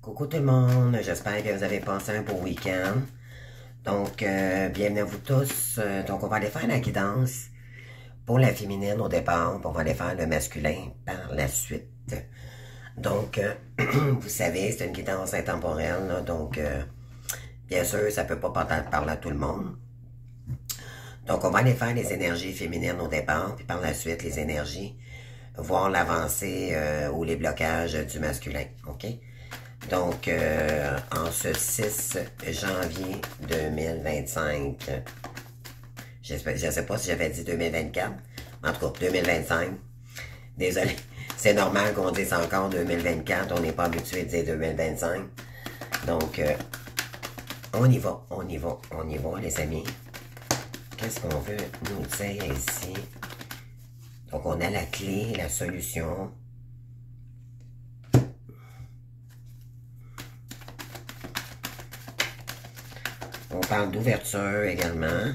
Coucou tout le monde, j'espère que vous avez passé un beau week-end. Donc, bienvenue à vous tous. Donc, on va aller faire la guidance pour la féminine au départ, puis on va aller faire le masculin par la suite. Donc, vous savez, c'est une guidance intemporelle, là, donc, bien sûr, ça peut pas parler à tout le monde. Donc, on va aller faire les énergies féminines au départ, puis par la suite, les énergies, voir l'avancée ou les blocages du masculin, ok? Donc, en ce 6 janvier 2025, je ne sais pas si j'avais dit 2024, en tout cas 2025, désolé, c'est normal qu'on dise encore 2024, on n'est pas habitué de dire 2025, donc on y va, on y va, on y va les amis. Qu'est-ce qu'on veut nous dire ici? Donc on a la clé, la solution. On parle d'ouverture également.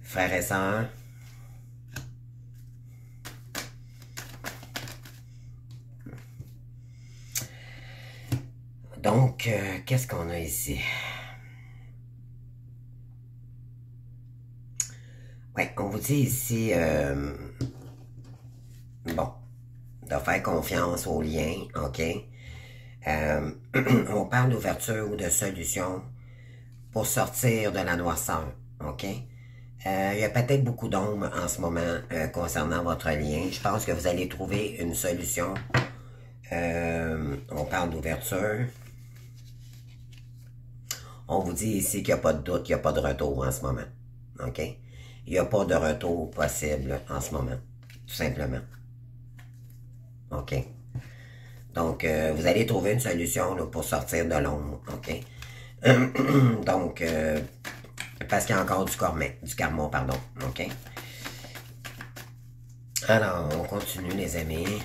Frères et sœurs. Donc, qu'est-ce qu'on a ici? Ouais, on vous dit ici, bon, de faire confiance aux liens, ok? On parle d'ouverture ou de solution pour sortir de la noirceur, ok? Il y a peut-être beaucoup d'ombre en ce moment concernant votre lien. Je pense que vous allez trouver une solution. On parle d'ouverture. On vous dit ici qu'il n'y a pas de doute, qu'il n'y a pas de retour en ce moment, ok? Il n'y a pas de retour possible en ce moment, tout simplement. OK? Donc, vous allez trouver une solution là, pour sortir de l'ombre, OK? Donc, parce qu'il y a encore du karma, pardon, OK? Alors, on continue, les amis.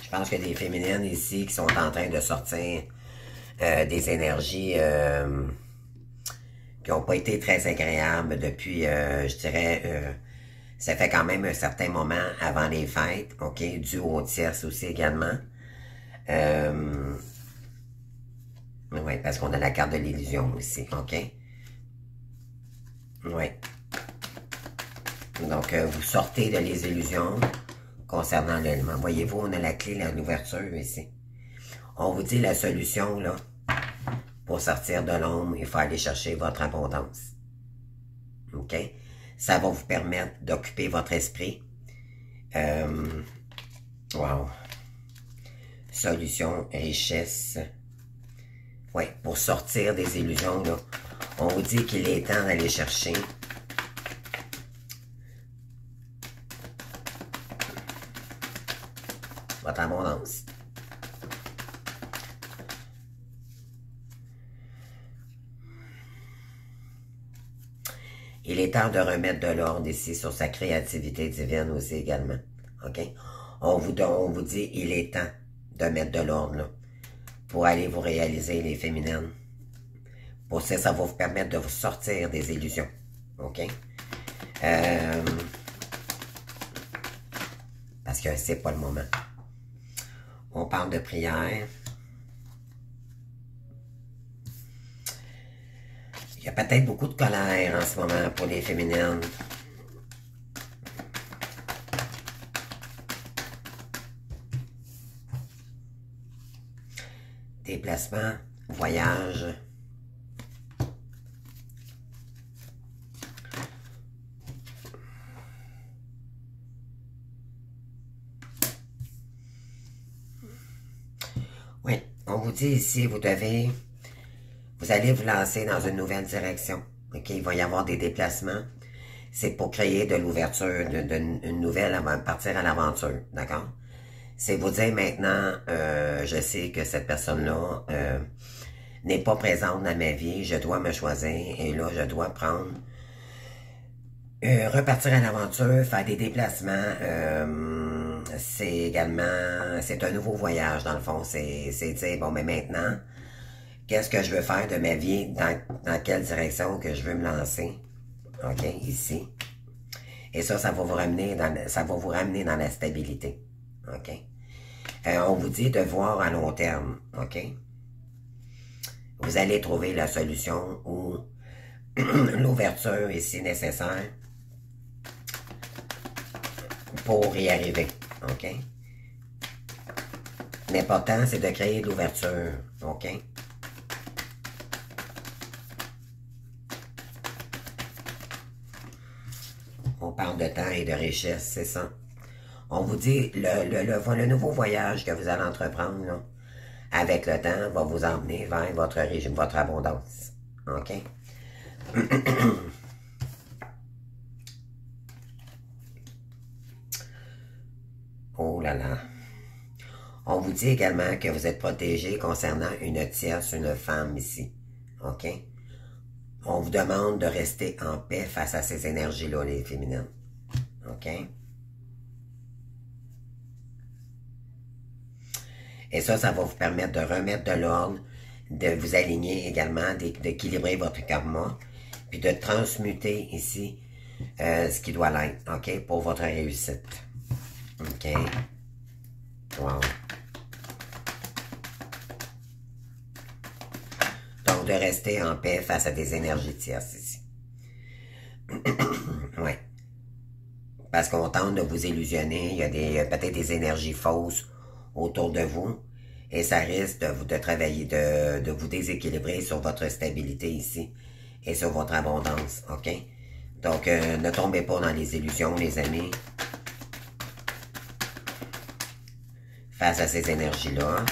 Je pense qu'il y a des féminines ici qui sont en train de sortir des énergies qui n'ont pas été très agréables depuis, je dirais, ça fait quand même un certain moment avant les fêtes, ok, dû aux tierces aussi également. Oui, parce qu'on a la carte de l'illusion aussi, ok? Oui. Donc, vous sortez de les illusions concernant l'élément. Voyez-vous, on a la clé, l'ouverture ici. On vous dit la solution, là. Pour sortir de l'ombre, il faut aller chercher votre abondance. OK? Ça va vous permettre d'occuper votre esprit. Wow. Solution, richesse. Oui, pour sortir des illusions, là. On vous dit qu'il est temps d'aller chercher votre abondance. Il est temps de remettre de l'ordre ici sur sa créativité divine aussi également. OK? On vous dit, il est temps de mettre de l'ordre là, pour aller vous réaliser les féminines. Pour ça, ça va vous permettre de vous sortir des illusions. OK? Parce que c'est pas le moment. On parle de prière. Il y a peut-être beaucoup de colère en ce moment pour les féminines. Déplacement, voyage. Oui, on vous dit ici, vous allez vous lancer dans une nouvelle direction. OK, il va y avoir des déplacements. C'est pour créer de l'ouverture, une nouvelle avant de partir à l'aventure, d'accord? C'est vous dire maintenant, je sais que cette personne-là n'est pas présente dans ma vie, je dois me choisir et là, je dois prendre, repartir à l'aventure, faire des déplacements, c'est également, c'est un nouveau voyage dans le fond, c'est dire, bon, mais maintenant qu'est-ce que je veux faire de ma vie, dans quelle direction que je veux me lancer. OK, ici. Et ça va vous ramener dans la stabilité. OK? On vous dit de voir à long terme. OK? Vous allez trouver la solution ou l'ouverture ici nécessaire pour y arriver. OK? L'important, c'est de créer de l'ouverture. OK? On parle de temps et de richesse, c'est ça. On vous dit, le nouveau voyage que vous allez entreprendre, là, avec le temps, va vous emmener vers votre abondance. OK? Oh là là. On vous dit également que vous êtes protégé concernant une tierce, une femme ici. OK? On vous demande de rester en paix face à ces énergies-là, les féminines. OK? Et ça va vous permettre de remettre de l'ordre, de vous aligner également, d'équilibrer votre karma, puis de transmuter ici ce qui doit l'être, OK? Pour votre réussite. OK? Wow. Donc, de rester en paix face à des énergies tierces ici. Oui. Parce qu'on tente de vous illusionner, il y a peut-être des énergies fausses autour de vous, et ça risque de travailler, de vous déséquilibrer sur votre stabilité ici, et sur votre abondance, OK? Donc, ne tombez pas dans les illusions, les amis, face à ces énergies-là.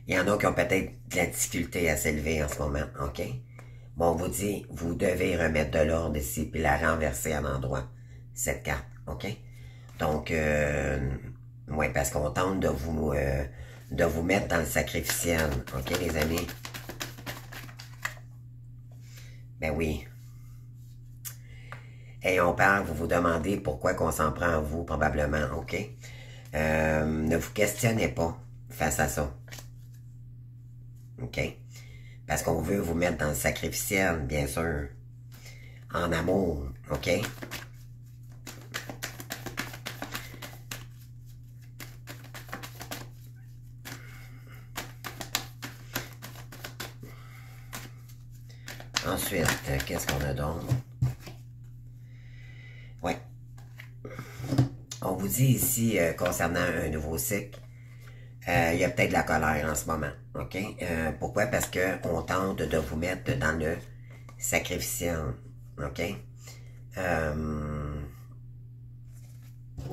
Il y en a qui ont peut-être de la difficulté à s'élever en ce moment, OK? Bon, on vous dit, vous devez remettre de l'ordre ici, puis la renverser à l'endroit, cette carte, OK? Donc, ouais, parce qu'on tente de vous mettre dans le sacrificiel, OK, les amis? Ben oui. Et on parle, vous vous demandez pourquoi qu'on s'en prend à vous, probablement, OK? Ne vous questionnez pas face à ça. OK? Parce qu'on veut vous mettre dans le sacrificiel, bien sûr. En amour, OK? Ensuite, qu'est-ce qu'on a d'autre? Ouais. On vous dit ici, concernant un nouveau cycle, il y a peut-être de la colère en ce moment, OK? Pourquoi? Parce qu'on tente de vous mettre dans le sacrificiel, OK?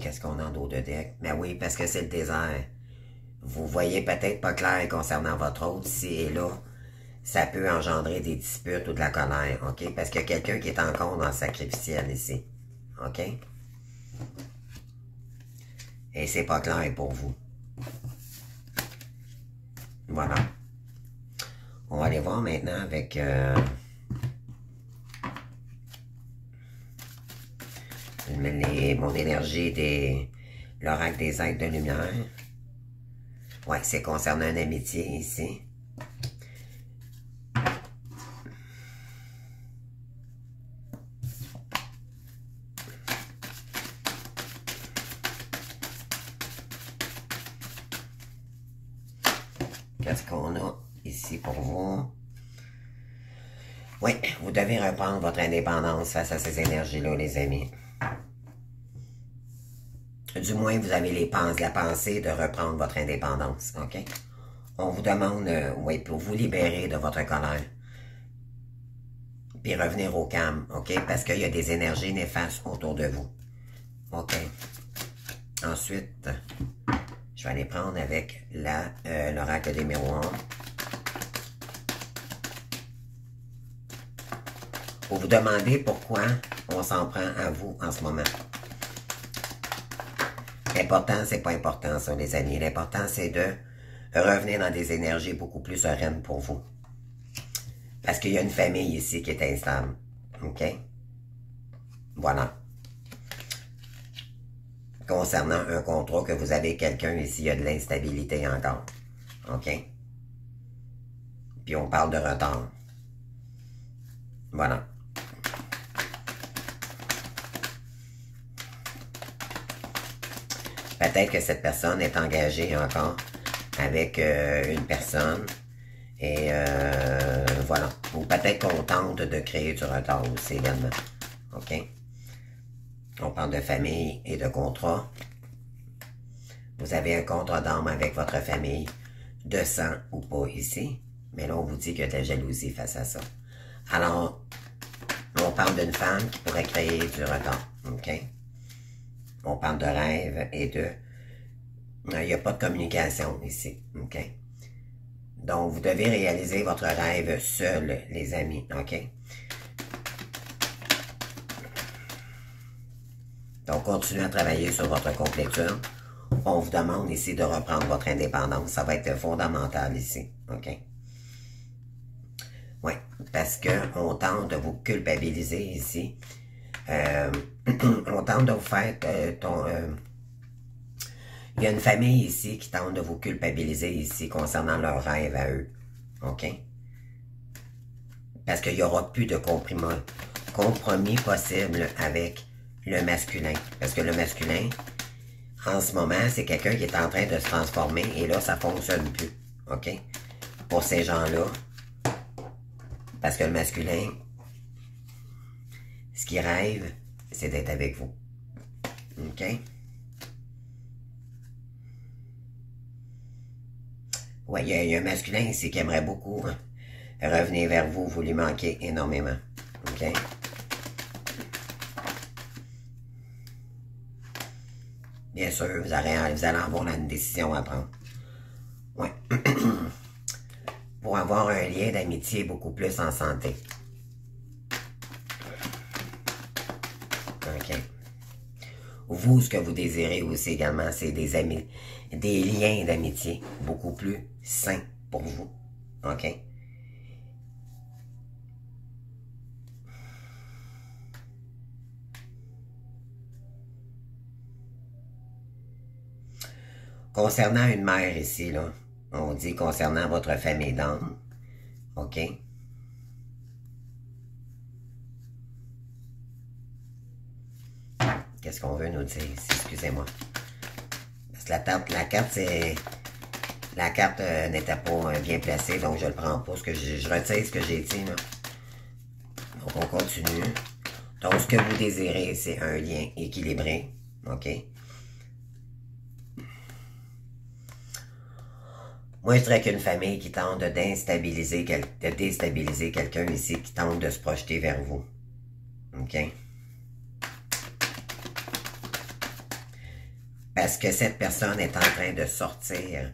Qu'est-ce qu'on a d'autre de deck? Ben oui, parce que c'est le désert. Vous voyez peut-être pas clair concernant votre autre, ici et là. Ça peut engendrer des disputes ou de la colère, OK? Parce qu'il y a quelqu'un qui est encore dans le sacrificiel ici, OK? Et c'est pas clair pour vous. Voilà. On va aller voir maintenant avec mon énergie l'oracle des êtres de lumière. Ouais, c'est concernant une amitié ici. Qu'est-ce qu'on a ici pour vous? Oui, vous devez reprendre votre indépendance face à ces énergies-là, les amis. Du moins, vous avez la pensée de reprendre votre indépendance, OK? On vous demande, oui, pour vous libérer de votre colère. Puis revenir au calme, OK? Parce qu'il y a des énergies néfastes autour de vous. OK? Ensuite, je vais aller prendre avec l'oracle des miroirs. Pour vous demander pourquoi on s'en prend à vous en ce moment. L'important, c'est pas important ça, les amis. L'important, c'est de revenir dans des énergies beaucoup plus sereines pour vous. Parce qu'il y a une famille ici qui est instable. OK? Voilà. concernant un contrat que vous avez quelqu'un ici, il y a de l'instabilité encore. OK? Puis on parle de retard. Voilà. Peut-être que cette personne est engagée encore avec une personne. Et voilà. Ou peut-être qu'on tente de créer du retard aussi également. OK? On parle de famille et de contrat. Vous avez un contrat d'âme avec votre famille, de sang ou pas ici. Mais là, on vous dit qu'il y a de la jalousie face à ça. Alors, on parle d'une femme qui pourrait créer du retard. OK? On parle de rêve et de... Il n'y a pas de communication ici. OK? Donc, vous devez réaliser votre rêve seul, les amis. OK? Donc, continuez à travailler sur votre complétude. On vous demande ici de reprendre votre indépendance. Ça va être fondamental ici. OK? Oui, parce qu'on tente de vous culpabiliser ici. On tente de vous faire il y a une famille ici qui tente de vous culpabiliser ici concernant leurs rêves à eux. OK? Parce qu'il n'y aura plus de compromis possible avec le masculin. Parce que le masculin, en ce moment, c'est quelqu'un qui est en train de se transformer et là, ça ne fonctionne plus. OK? Pour ces gens-là, parce que le masculin, ce qu'il rêve, c'est d'être avec vous. OK? Oui, il y a un masculin ici qui aimerait beaucoup revenir vers vous. Vous lui manquez énormément. OK? Bien sûr, vous allez avoir une décision à prendre. Oui. Pour avoir un lien d'amitié beaucoup plus en santé. OK. Vous, ce que vous désirez aussi également, c'est des amis, des liens d'amitié beaucoup plus sains pour vous. OK? Concernant une mère ici, là, on dit concernant votre famille d'âme. OK? Qu'est-ce qu'on veut nous dire ici? Excusez-moi. Parce que la carte n'était pas bien placée, donc je le prends pas. Je retire ce que j'ai dit, là. Donc, on continue. Donc, ce que vous désirez, c'est un lien équilibré. OK? Moi, je dirais qu'une famille qui tente de déstabiliser quelqu'un ici, qui tente de se projeter vers vous. OK? Parce que cette personne est en train de sortir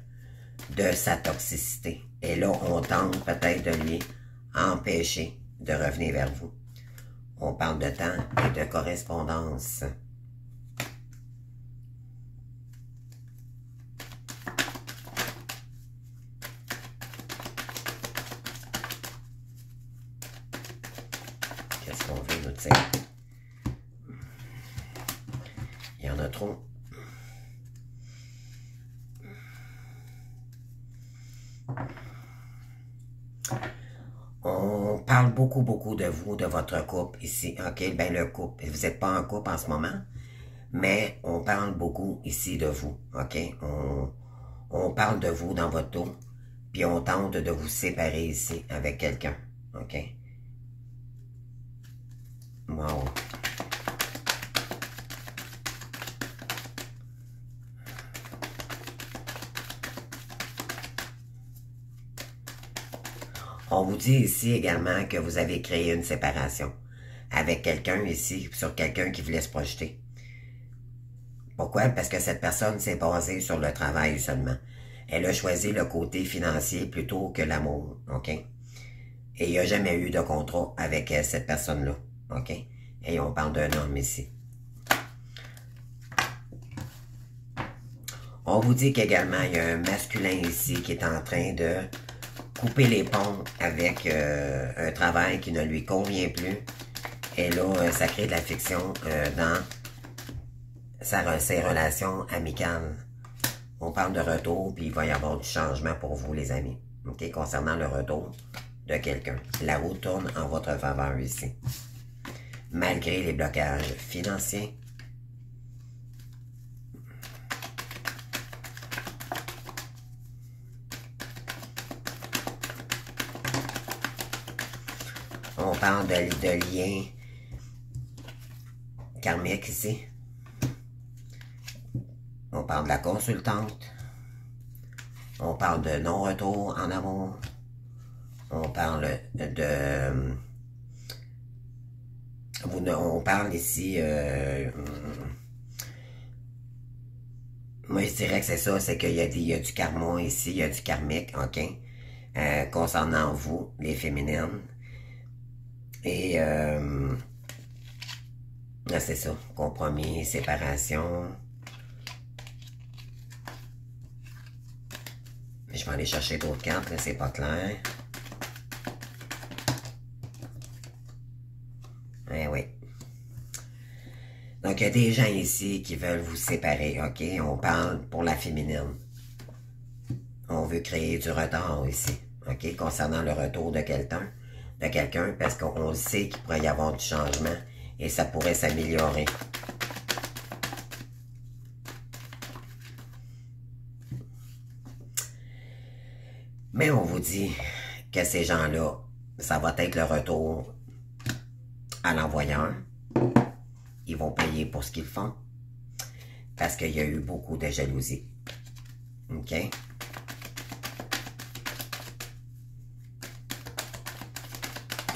de sa toxicité. Et là, on tente peut-être de lui empêcher de revenir vers vous. On parle de temps et de correspondance. Qu'est-ce qu'on veut nous dire? Il y en a trop. On parle beaucoup de vous, de votre couple ici. OK, ben le couple. Vous n'êtes pas en couple en ce moment, mais on parle beaucoup ici de vous. OK? On parle de vous dans votre dos, puis on tente de vous séparer ici avec quelqu'un. OK? Wow. On vous dit ici également que vous avez créé une séparation avec quelqu'un ici, sur quelqu'un qui vous laisse projeter. Pourquoi? Parce que cette personne s'est basée sur le travail seulement. Elle a choisi le côté financier plutôt que l'amour, OK? Et il n'y a jamais eu de contrat avec cette personne-là, OK? Et on parle d'un homme ici. On vous dit qu'également, il y a un masculin ici qui est en train de couper les ponts avec un travail qui ne lui convient plus. Et là, ça crée de la fiction dans ces relations amicales. On parle de retour, puis il va y avoir du changement pour vous, les amis. OK? Concernant le retour de quelqu'un. La roue tourne en votre faveur ici. Malgré les blocages financiers. On parle de liens karmiques ici. On parle de la consultante. On parle de non-retour en amour. On parle on parle ici... moi, je dirais que c'est ça, c'est qu'il y a du karma ici, il y a du karmique, OK? Concernant vous, les féminines. Et c'est ça, compromis, séparation. Je vais aller chercher d'autres cartes, là, c'est pas clair. Eh oui. Donc, il y a des gens ici qui veulent vous séparer, OK? On parle pour la féminine. On veut créer du retard ici, OK? Concernant le retour de quelqu'un, parce qu'on sait qu'il pourrait y avoir du changement et ça pourrait s'améliorer. Mais on vous dit que ces gens-là, ça va être le retour à l'envoyeur. Ils vont payer pour ce qu'ils font. Parce qu'il y a eu beaucoup de jalousie. OK?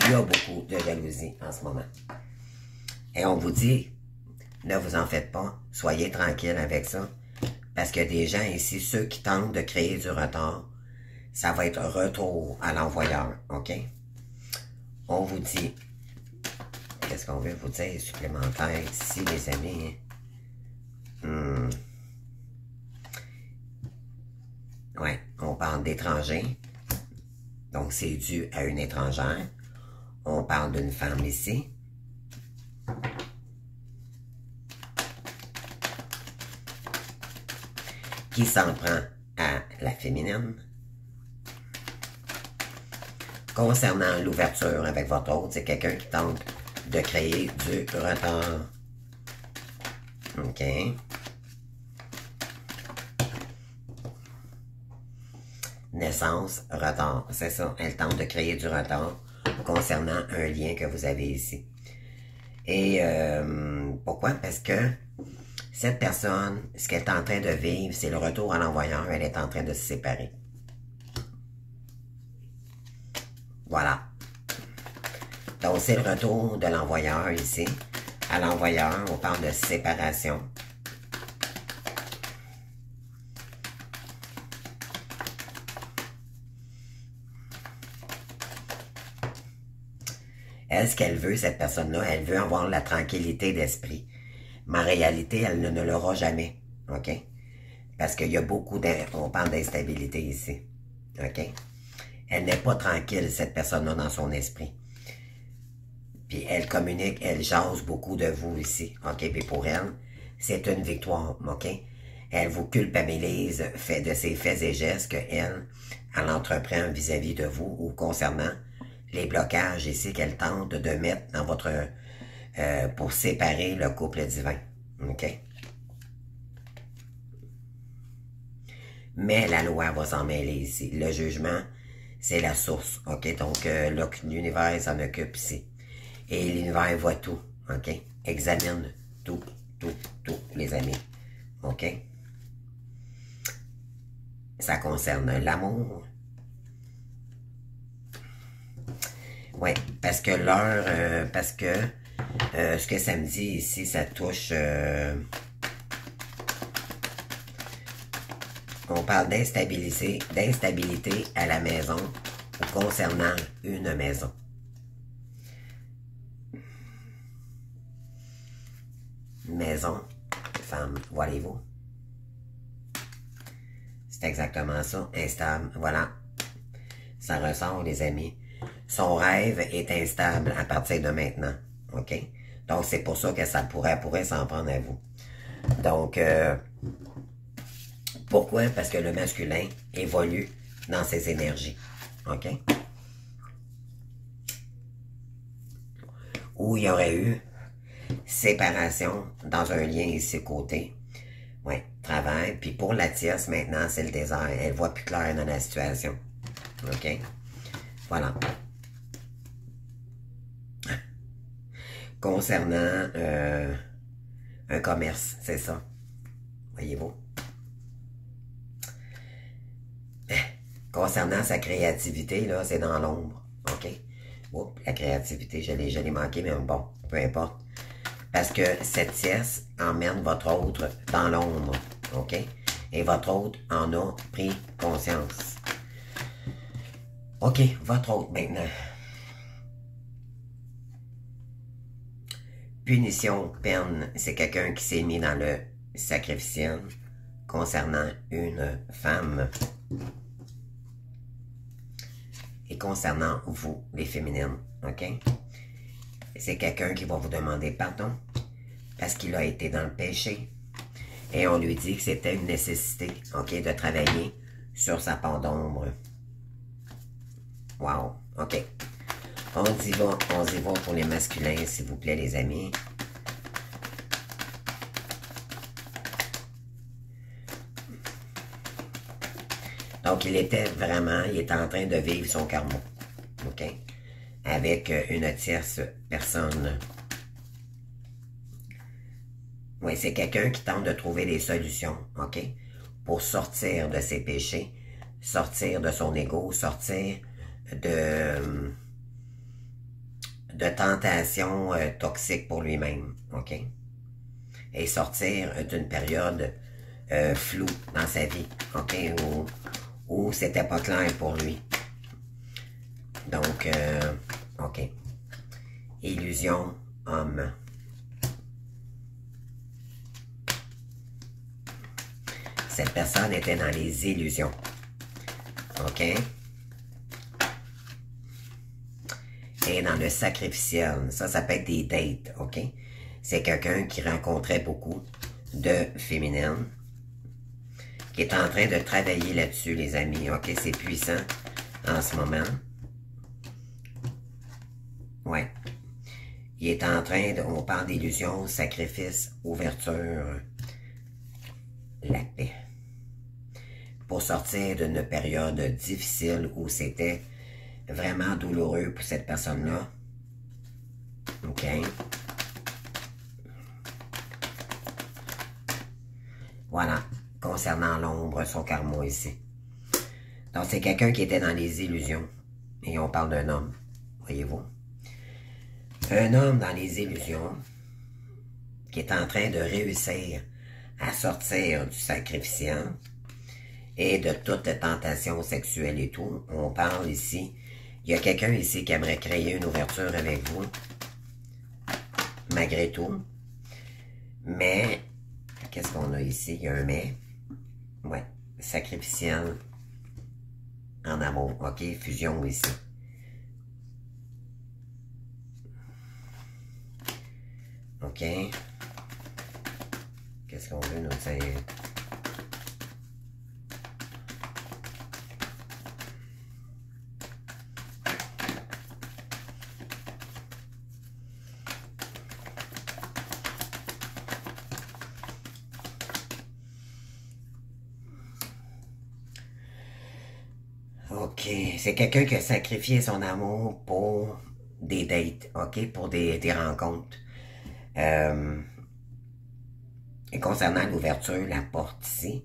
Il y a beaucoup de jalousie en ce moment. Et on vous dit, ne vous en faites pas. Soyez tranquille avec ça. Parce que des gens ici, ceux qui tentent de créer du retard, ça va être retour à l'envoyeur. OK? On vous dit... Qu'est-ce qu'on veut vous dire supplémentaire ici, les amis? Ouais, on parle d'étrangers. Donc, c'est dû à une étrangère. On parle d'une femme ici. Qui s'en prend à la féminine. Concernant l'ouverture avec votre autre, c'est quelqu'un qui tente de créer du retard. OK. Naissance, retard. C'est ça. Elle tente de créer du retard concernant un lien que vous avez ici. Et pourquoi? Parce que cette personne, ce qu'elle est en train de vivre, c'est le retour à l'envoyeur. Elle est en train de se séparer. Voilà. Donc, c'est le retour de l'envoyeur ici. À l'envoyeur, on parle de séparation. Elle, ce qu'elle veut, cette personne-là, elle veut avoir la tranquillité d'esprit. Mais en réalité, elle ne l'aura jamais. OK? Parce qu'il y a beaucoup on parle d'instabilité ici. OK? Elle n'est pas tranquille, cette personne-là, dans son esprit. Puis elle communique, elle jase beaucoup de vous ici. OK? Puis pour elle, c'est une victoire. OK? Elle vous culpabilise fait de ses faits et gestes qu'elle entreprend vis-à-vis de vous ou concernant les blocages ici qu'elle tente de mettre dans votre... pour séparer le couple divin. OK? Mais la loi va s'en mêler ici. Le jugement, c'est la source. OK? Donc, l'univers s'en occupe ici. Et l'univers voit tout. OK? Examine tout, les amis. OK? Ça concerne l'amour. Oui, parce que l'heure, ce que ça me dit ici, ça touche... on parle d'instabilité à la maison ou concernant une maison. Maison, femme, voyez-vous? C'est exactement ça, instable, voilà. Ça ressort, les amis. Son rêve est instable à partir de maintenant, OK? Donc, c'est pour ça que ça pourrait s'en prendre à vous. Donc, pourquoi? Parce que le masculin évolue dans ses énergies. OK? Où il y aurait eu séparation dans un lien ici côté. Oui, travail. Puis pour la tierce, maintenant, c'est le désert. Elle voit plus clair dans la situation. OK? Voilà. Concernant un commerce, c'est ça. Voyez-vous? Concernant sa créativité, là, c'est dans l'ombre. OK? Oups, la créativité, je l'ai manqué, mais bon, peu importe. Parce que cette tierce emmène votre autre dans l'ombre. OK? Et votre autre en a pris conscience. OK, votre autre maintenant. Punition, peine, c'est quelqu'un qui s'est mis dans le sacrificiel concernant une femme. Et concernant vous, les féminines, OK? C'est quelqu'un qui va vous demander pardon parce qu'il a été dans le péché. Et on lui dit que c'était une nécessité, OK, de travailler sur sa part d'ombre. Wow, OK. On y va pour les masculins, s'il vous plaît, les amis. Donc, il était en train de vivre son karma, OK? Avec une tierce personne. Oui, c'est quelqu'un qui tente de trouver des solutions, OK? Pour sortir de ses péchés, sortir de son ego, sortir de tentations toxiques pour lui-même, OK? Et sortir d'une période floue dans sa vie, OK? Où c'était pas clair pour lui. Donc, OK. Illusion, homme. Cette personne était dans les illusions. OK? Et dans le sacrificiel, ça peut être des dates, OK? C'est quelqu'un qui rencontrait beaucoup de féminines, qui est en train de travailler là-dessus, les amis, OK? C'est puissant en ce moment. Ouais. Il est en train de... On parle d'illusion, sacrifice, ouverture, la paix. Pour sortir d'une période difficile où c'était vraiment douloureux pour cette personne-là. OK? Voilà. Concernant l'ombre, son karma ici. Donc, c'est quelqu'un qui était dans les illusions. Et on parle d'un homme. Voyez-vous? Un homme dans les illusions qui est en train de réussir à sortir du sacrificiel et de toute tentation sexuelle et tout. On parle ici. Il y a quelqu'un ici qui aimerait créer une ouverture avec vous. Malgré tout. Mais, qu'est-ce qu'on a ici? Il y a un mais. Ouais. Sacrificiel. En amour. OK. Fusion ici. OK. Qu'est-ce qu'on veut nous dire? OK. C'est quelqu'un qui a sacrifié son amour pour des dates, OK? Pour des rencontres. Et concernant l'ouverture, la porte ici,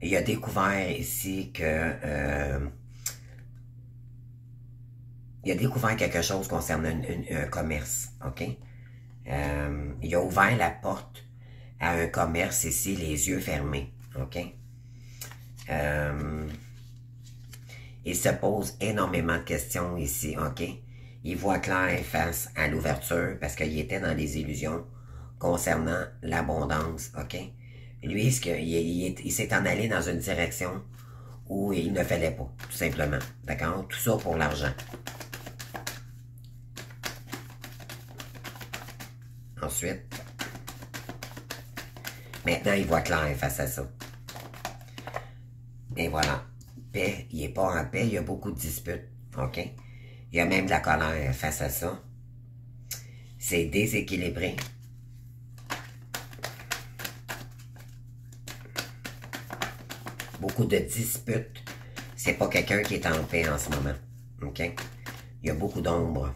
il a découvert ici que... il a découvert quelque chose concernant un commerce, OK? Il a ouvert la porte à un commerce ici, les yeux fermés, OK? Il se pose énormément de questions ici, OK? Il voit clair face à l'ouverture parce qu'il était dans les illusions concernant l'abondance, OK? Lui, il s'est en allé dans une direction où il ne fallait pas, tout simplement, d'accord? Tout ça pour l'argent. Ensuite, Maintenant, il voit clair face à ça. Et voilà. Paix, il n'est pas en paix, il y a beaucoup de disputes. OK? Il y a même de la colère face à ça. C'est déséquilibré. Beaucoup de disputes. C'est pas quelqu'un qui est en paix en ce moment. OK? Il y a beaucoup d'ombre.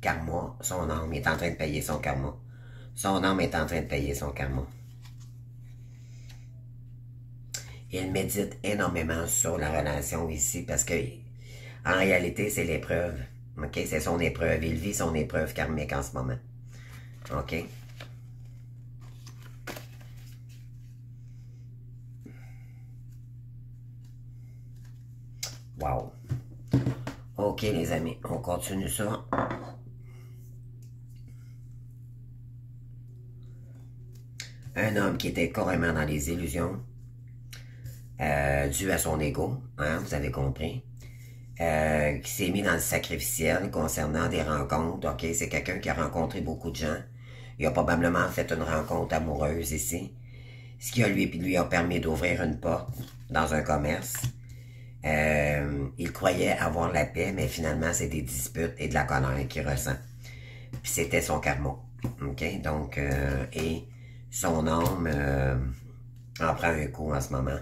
Karma, son âme est en train de payer son karma. Son âme est en train de payer son karma. Il médite énormément sur la relation ici parce que, en réalité, c'est l'épreuve. OK? C'est son épreuve. Il vit son épreuve karmique en ce moment. OK? Wow. OK, les amis. On continue ça. Un homme qui était carrément dans les illusions, dû à son ego, hein, vous avez compris, qui s'est mis dans le sacrificiel concernant des rencontres. OK, c'est quelqu'un qui a rencontré beaucoup de gens. Il a probablement fait une rencontre amoureuse ici, ce qui lui a permis d'ouvrir une porte dans un commerce. Il croyait avoir la paix, mais finalement, c'est des disputes et de la colère qu'il ressent. Puis c'était son karma. OK, donc, et son âme en prend un coup en ce moment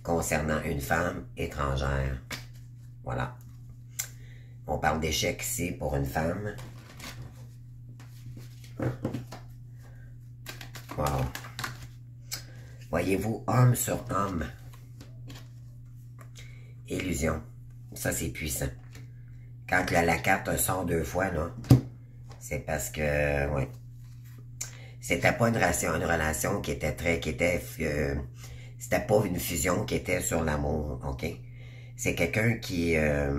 concernant une femme étrangère. Voilà. On parle d'échec ici pour une femme. Wow. Voyez-vous, homme sur homme. Illusion. Ça, c'est puissant. Quand la carte sort 2 fois, là, c'est parce que, ouais. C'était pas une relation qui était c'était pas une fusion qui était sur l'amour, OK? C'est quelqu'un qui a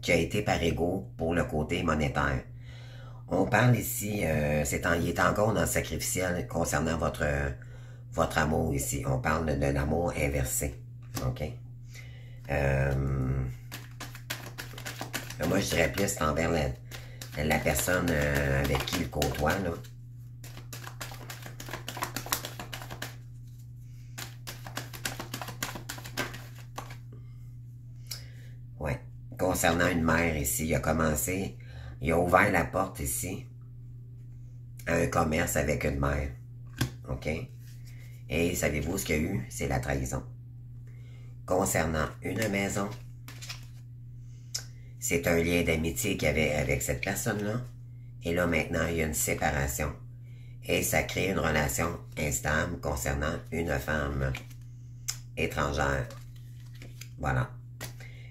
été par ego pour le côté monétaire. On parle ici, il est encore dans le sacrificiel concernant votre amour ici. On parle de l'amour inversé, OK? Moi, je dirais plus envers la personne avec qui il côtoie, là. Ouais. Concernant une mère ici, il a ouvert la porte ici à un commerce avec une mère. OK? Et savez-vous ce qu'il y a eu? C'est la trahison. Concernant une maison, c'est un lien d'amitié qu'il y avait avec cette personne-là. Et là, maintenant, il y a une séparation. Et ça crée une relation instable concernant une femme étrangère. Voilà.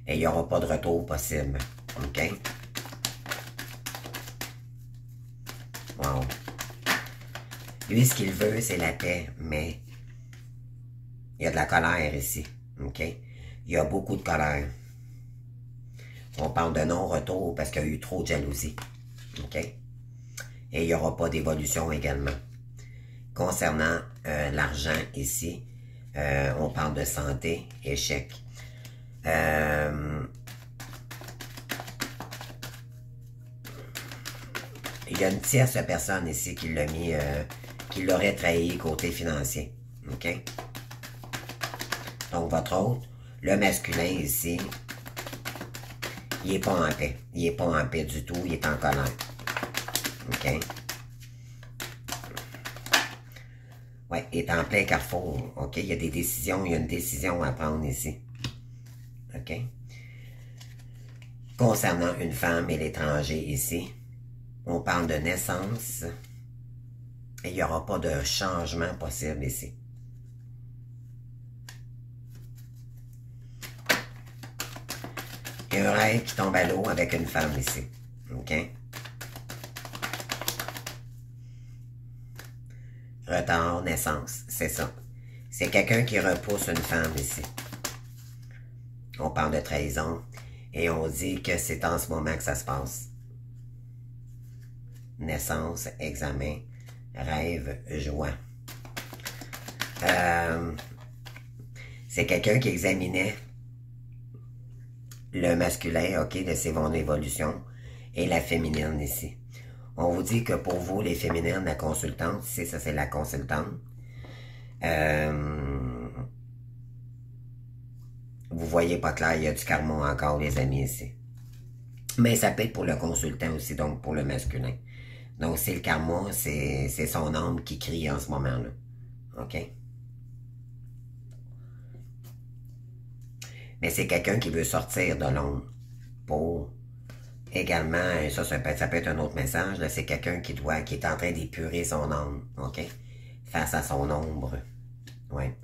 Et il n'y aura pas de retour possible. OK? Wow. Lui, ce qu'il veut, c'est la paix, mais il y a de la colère ici. OK? Il y a beaucoup de colère. On parle de non-retour parce qu'il y a eu trop de jalousie. OK? Et il n'y aura pas d'évolution également. Concernant l'argent ici, on parle de santé, échec. Il y a une tierce personne ici qui l'a mis, qui l'aurait trahi côté financier. OK? Donc, votre autre, le masculin ici, il n'est pas en paix. Il n'est pas en paix du tout, il est en colère. OK? Ouais, il est en plein carrefour. OK? Il y a des décisions, il y a une décision à prendre ici. OK? Concernant une femme et l'étranger ici, on parle de naissance et il n'y aura pas de changement possible ici. Il y a un rêve qui tombe à l'eau avec une femme ici. OK? Retard, naissance, c'est ça. C'est quelqu'un qui repousse une femme ici. On parle de trahison et on dit que c'est en ce moment que ça se passe. Naissance, examen, rêve, joie. C'est quelqu'un qui examinait le masculin, ok, de son évolution, et la féminine ici. On vous dit que pour vous, les féminines, la consultante, ici, ça c'est la consultante. Vous voyez pas clair, il y a du karma encore, les amis, ici. Mais ça peut être pour le consultant aussi, donc pour le masculin. Donc c'est le karma, c'est son âme qui crie en ce moment-là. OK? Mais c'est quelqu'un qui veut sortir de l'ombre pour également, ça peut être un autre message, c'est quelqu'un qui est en train d'épurer son âme, OK? Face à son ombre. Ouais.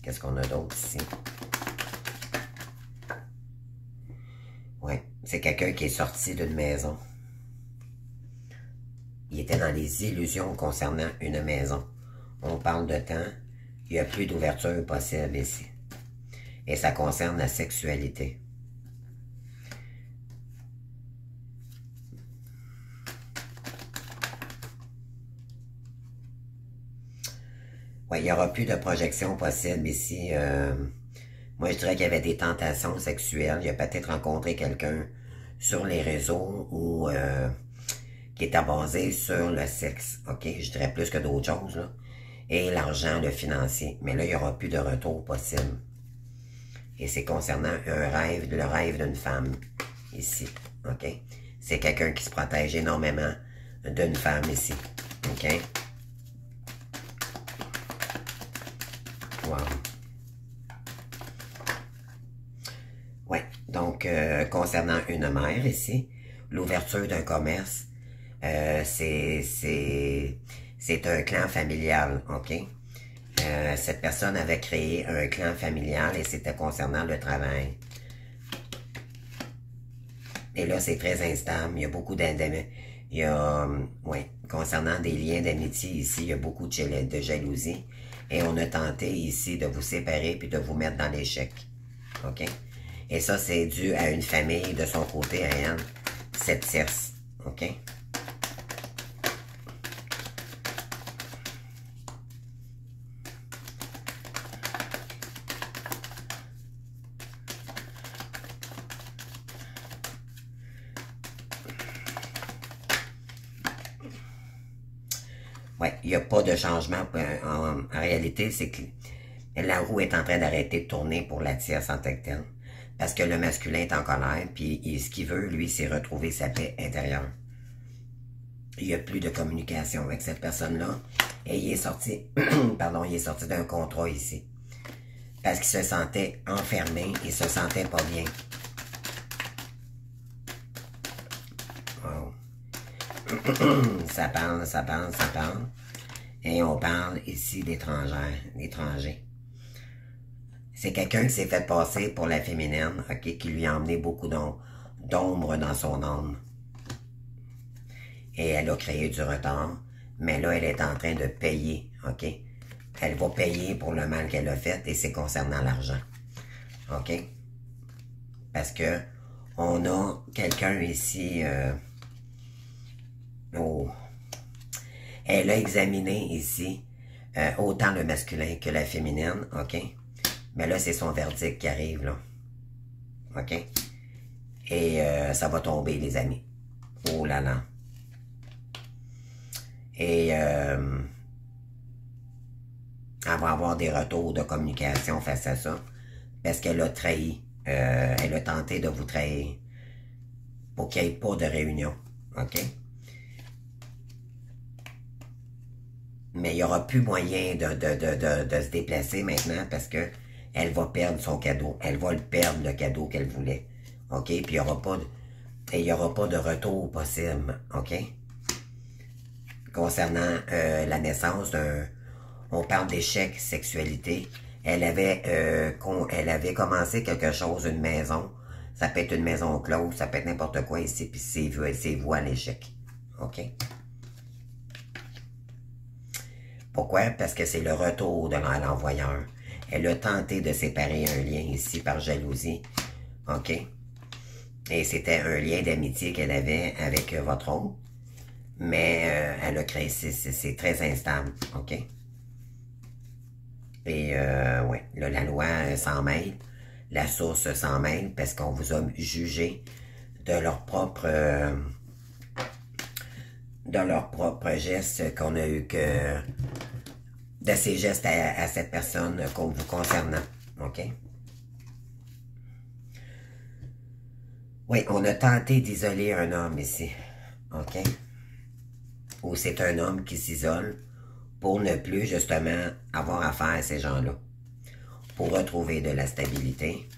Qu'est-ce qu'on a d'autre ici? Ouais, c'est quelqu'un qui est sorti d'une maison. Il était dans les illusions concernant une maison. On parle de temps, il n'y a plus d'ouverture possible ici. Et ça concerne la sexualité. Ouais, il n'y aura plus de projection possible ici. Moi, je dirais qu'il y avait des tentations sexuelles. Il a peut-être rencontré quelqu'un sur les réseaux ou qui était basé sur le sexe. OK? Je dirais plus que d'autres choses, là. Et l'argent, le financier. Mais là, il n'y aura plus de retour possible. Et c'est concernant un rêve, le rêve d'une femme, ici. OK? C'est quelqu'un qui se protège énormément d'une femme ici. OK? Wow. Ouais, donc concernant une mère ici, l'ouverture d'un commerce, c'est un clan familial, ok? Cette personne avait créé un clan familial et c'était concernant le travail. Et là, c'est très instable, il y a beaucoup d'indemnités. Il y a, ouais, concernant des liens d'amitié ici, il y a beaucoup de jalousie. Et on a tenté ici de vous séparer puis de vous mettre dans l'échec. OK? Et ça, c'est dû à une famille de son côté à elle, cette tierce. OK? Ouais, il n'y a pas de changement. En réalité, c'est que la roue est en train d'arrêter de tourner pour la tierce en tant que telle. Parce que le masculin est en colère, puis ce qu'il veut, lui, c'est retrouver sa paix intérieure. Il n'y a plus de communication avec cette personne-là. Et il est sorti, pardon, il est sorti d'un contrat ici. Parce qu'il se sentait enfermé, il se sentait pas bien. Wow. Ça parle, ça parle, ça parle. Et on parle ici d'étrangers. C'est quelqu'un qui s'est fait passer pour la féminine, ok, qui lui a emmené beaucoup d'ombre dans son âme. Et elle a créé du retard, mais là, elle est en train de payer, ok? Elle va payer pour le mal qu'elle a fait et c'est concernant l'argent, ok? Parce que on a quelqu'un ici, oh, elle a examiné ici autant le masculin que la féminine, ok? Mais là, c'est son verdict qui arrive, là. OK? Et ça va tomber, les amis. Oh là là. Et elle va avoir des retours de communication face à ça. Parce qu'elle a trahi. Elle a tenté de vous trahir. Pour qu'il n'y ait pas de réunion. OK? Mais il n'y aura plus moyen de se déplacer maintenant parce que elle va perdre son cadeau. Elle va le perdre, le cadeau qu'elle voulait. OK? Puis il n'y aura pas de retour possible. OK? Concernant la naissance on parle d'échec sexualité. Elle avait commencé quelque chose, une maison. Ça peut être une maison close, ça peut être n'importe quoi ici, puis c'est voué à l'échec. OK? Pourquoi? Parce que c'est le retour de l'envoyeur. Elle a tenté de séparer un lien ici par jalousie. OK? Et c'était un lien d'amitié qu'elle avait avec votre oncle. Mais elle a créé, c'est très instable. OK? Et ouais, là, la loi s'en mêle, la source s'en mêle parce qu'on vous a jugé de leur propre geste qu'on a eu que de ces gestes à cette personne vous concernant. OK? Oui, on a tenté d'isoler un homme ici. OK? Ou c'est un homme qui s'isole pour ne plus, justement, avoir affaire à ces gens-là. Pour retrouver de la stabilité.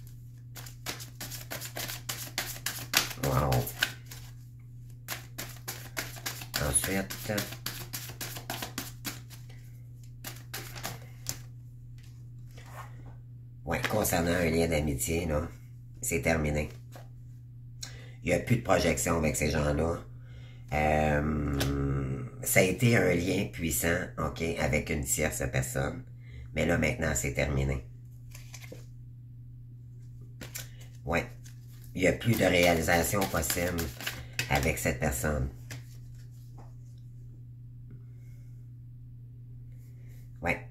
Wow. Ensuite, ouais, concernant un lien d'amitié, là, c'est terminé. Il n'y a plus de projection avec ces gens-là. Ça a été un lien puissant, OK, avec une tierce personne. Mais là, maintenant, c'est terminé. Ouais. Il n'y a plus de réalisation possible avec cette personne. Ouais.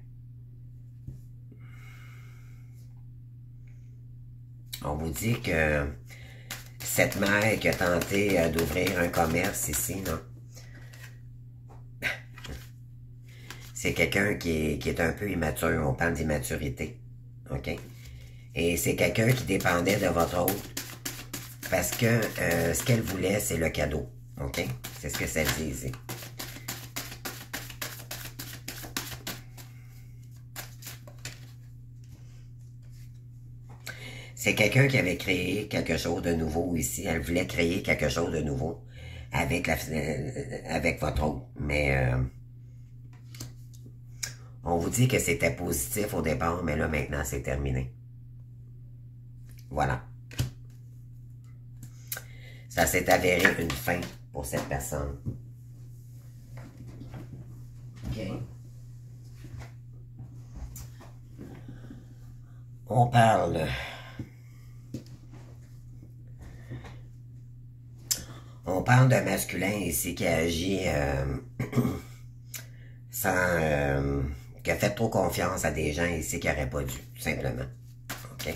On vous dit que cette mère qui a tenté d'ouvrir un commerce ici, non? C'est quelqu'un qui est un peu immature. On parle d'immaturité. OK? Et c'est quelqu'un qui dépendait de votre autre. Parce que ce qu'elle voulait, c'est le cadeau. OK? C'est ce que ça dit ici. C'est quelqu'un qui avait créé quelque chose de nouveau ici. Elle voulait créer quelque chose de nouveau avec votre autre. Mais on vous dit que c'était positif au départ, mais là, maintenant, c'est terminé. Voilà. Ça s'est avéré une fin pour cette personne. OK. On parle de masculin ici qui agit sans... qui a fait trop confiance à des gens ici qui n'auraient pas dû, tout simplement. OK?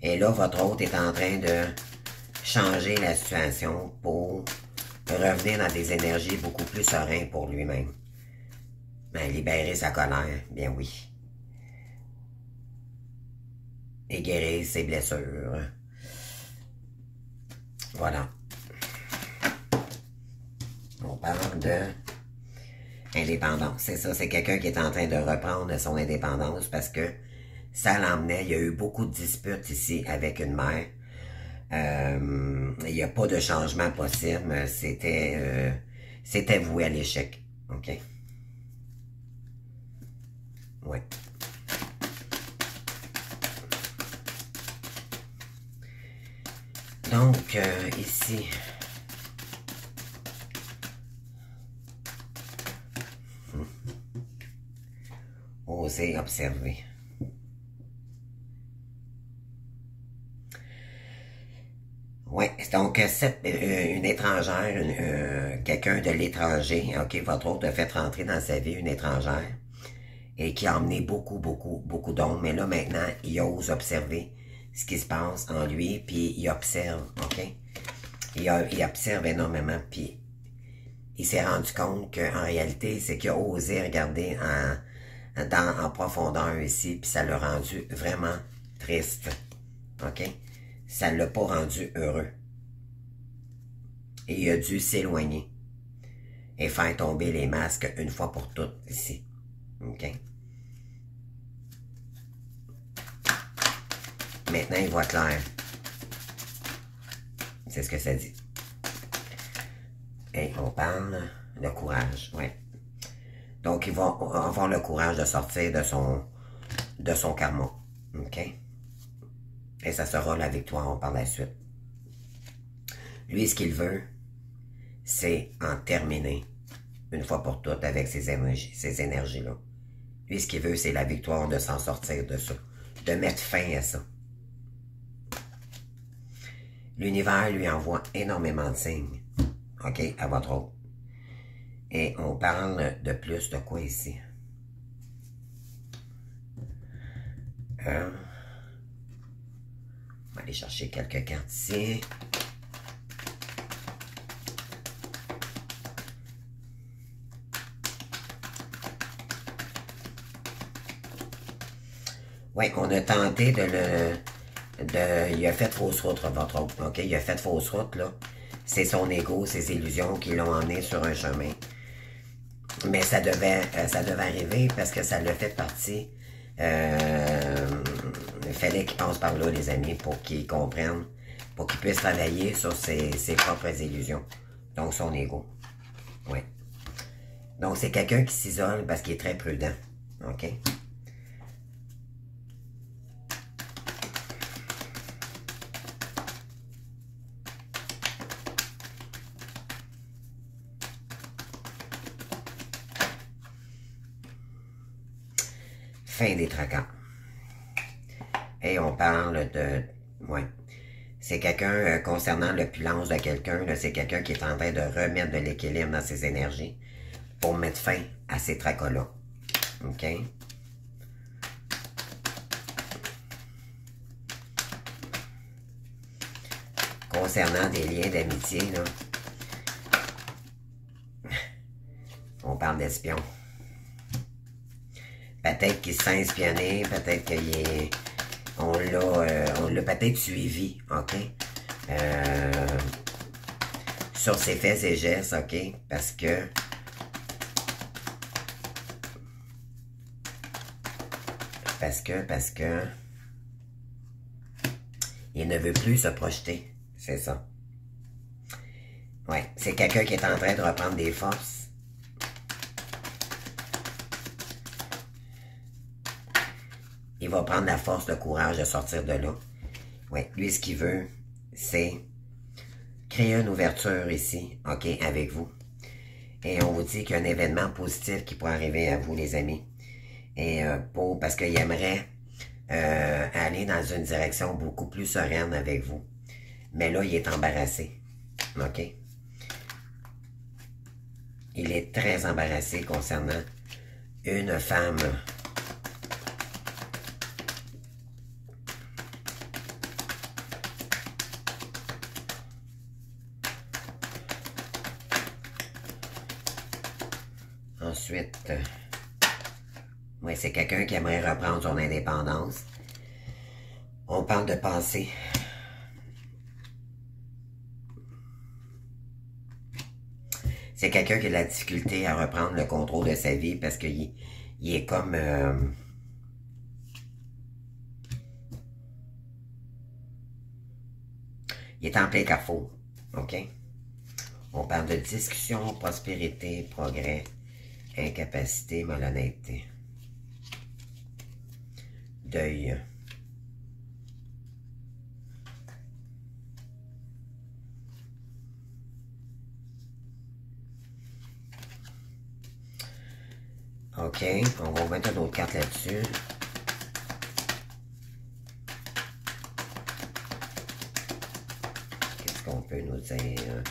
Et là, votre hôte est en train de changer la situation pour revenir dans des énergies beaucoup plus sereines pour lui-même. Ben, libérer sa colère, bien oui. Et guérir ses blessures. Voilà. On parle de indépendance. C'est ça, c'est quelqu'un qui est en train de reprendre son indépendance parce que ça l'emmenait. Il y a eu beaucoup de disputes ici avec une mère. Il n'y a pas de changement possible. C'était voué à l'échec. OK? Oui. Donc, ici... Oser observer. Oui, donc une étrangère, quelqu'un de l'étranger, ok, votre autre a fait rentrer dans sa vie une étrangère et qui a emmené beaucoup, beaucoup, beaucoup d'ondes, mais là maintenant, il ose observer ce qui se passe en lui, puis il observe, ok? Il observe énormément, puis il s'est rendu compte qu'en réalité, c'est qu'il a osé regarder en profondeur ici, puis ça l'a rendu vraiment triste, ok? Ça ne l'a pas rendu heureux. Et il a dû s'éloigner et faire tomber les masques une fois pour toutes ici. OK? Maintenant, il voit clair. C'est ce que ça dit. Et on parle de courage, oui. Donc, il va avoir le courage de sortir de son karma. OK? Et ça sera la victoire par la suite. Lui, ce qu'il veut, c'est en terminer une fois pour toutes avec ces énergies-là. Lui, ce qu'il veut, c'est la victoire de s'en sortir de ça, de mettre fin à ça. L'univers lui envoie énormément de signes, OK, à votre autre. Et on parle de plus de quoi ici? On va aller chercher quelques cartes ici. Oui, on a tenté de le... il a fait fausse route, votre autre. OK? Il a fait fausse route, là. C'est son ego, ses illusions qui l'ont emmené sur un chemin. Mais ça devait arriver parce que ça l'a fait partie. Il fallait qu'il passe par là, les amis, pour qu'il comprenne, pour qu'il puisse travailler sur ses propres illusions. Donc, son ego. Oui. Donc, c'est quelqu'un qui s'isole parce qu'il est très prudent. OK? Fin des tracas. Et on parle de... Ouais. C'est quelqu'un, concernant l'opulence de quelqu'un, c'est quelqu'un qui est en train de remettre de l'équilibre dans ses énergies pour mettre fin à ces tracas-là. OK? Concernant des liens d'amitié, là, on parle d'espion. Peut-être qu'il s'est espionné, peut-être qu'il est... On l'a peut-être suivi, OK? Sur ses faits et gestes, OK? Parce que... il ne veut plus se projeter, c'est ça. Ouais, c'est quelqu'un qui est en train de reprendre des forces. Il va prendre la force, le courage de sortir de là. Oui, lui, ce qu'il veut, c'est créer une ouverture ici, OK, avec vous. Et on vous dit qu'il y a un événement positif qui pourrait arriver à vous, les amis. Et parce qu'il aimerait aller dans une direction beaucoup plus sereine avec vous. Mais là, il est embarrassé. OK? Il est très embarrassé concernant une femme. Ensuite, ouais, c'est quelqu'un qui aimerait reprendre son indépendance. On parle de passé. C'est quelqu'un qui a de la difficulté à reprendre le contrôle de sa vie parce qu'il est comme... il est en plein carrefour. OK? On parle de discussion, prospérité, progrès, incapacité, malhonnêteté. Deuil. OK, on va mettre une autre carte là-dessus. Qu'est-ce qu'on peut nous dire?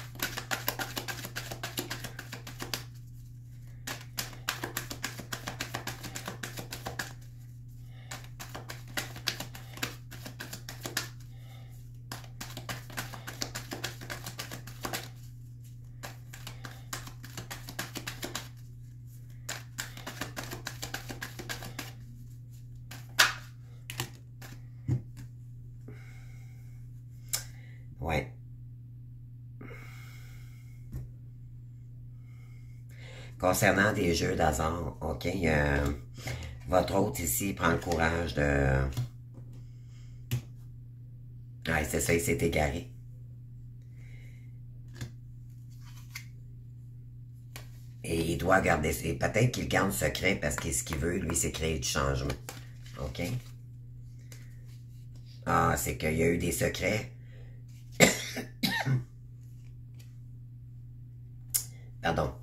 Ouais. Concernant des jeux d'hasard, OK, votre hôte ici prend le courage de... Ouais, c'est ça, il s'est égaré. Et il doit garder... Peut-être qu'il garde secret parce que ce qu'il veut, lui, c'est créer du changement. OK? Ah, c'est qu'il y a eu des secrets. Pardon.